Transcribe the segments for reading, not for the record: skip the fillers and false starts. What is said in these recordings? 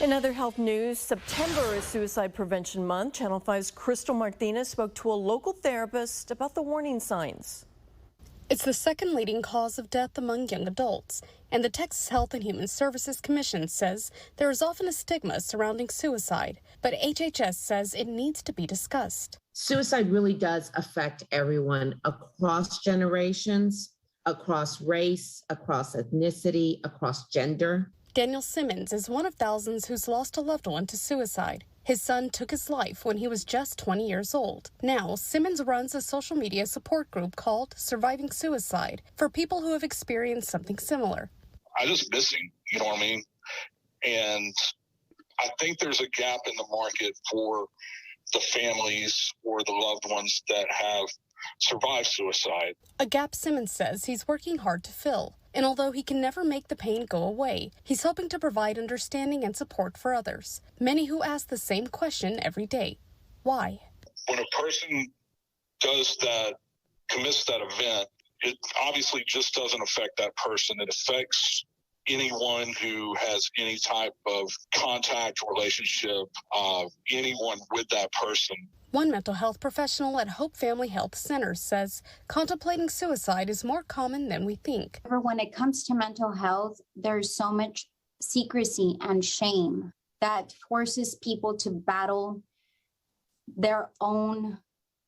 In other health news, September is Suicide Prevention Month. Channel 5's Crystal Martinez spoke to a local therapist about the warning signs. It's the second leading cause of death among young adults, and the Texas Health and Human Services Commission says there is often a stigma surrounding suicide, but HHS says it needs to be discussed. Suicide really does affect everyone across generations, across race, across ethnicity, across gender. Daniel Simmons is one of thousands who's lost a loved one to suicide. His son took his life when he was just 20 years old. Now, Simmons runs a social media support group called Surviving Suicide for people who have experienced something similar. I just miss him, you know what I mean? And I think there's a gap in the market for the families or the loved ones that have survived suicide. A gap Simmons says he's working hard to fill. And although he can never make the pain go away, he's hoping to provide understanding and support for others. Many who ask the same question every day. Why? When a person does that, commits that event, it obviously just doesn't affect that person. It affects anyone who has any type of contact, relationship, anyone with that person. One mental health professional at Hope Family Health Centers says contemplating suicide is more common than we think. When it comes to mental health, there's so much secrecy and shame that forces people to battle their own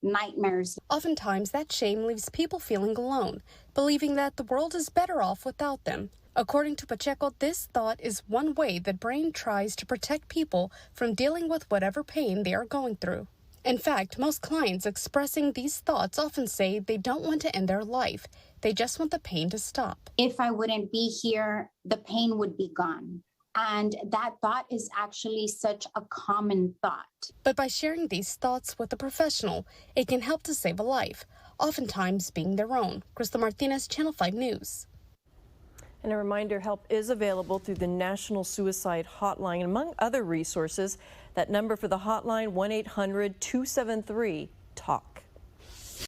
nightmares. Oftentimes, that shame leaves people feeling alone, believing that the world is better off without them. According to Pacheco, this thought is one way the brain tries to protect people from dealing with whatever pain they are going through. In fact, most clients expressing these thoughts often say they don't want to end their life. They just want the pain to stop. If I wouldn't be here, the pain would be gone. And that thought is actually such a common thought. But by sharing these thoughts with a professional, it can help to save a life, oftentimes being their own. Crystal Martinez, Channel 5 News. And a reminder, help is available through the National Suicide Hotline, among other resources. That number for the hotline, 1-800-273-TALK.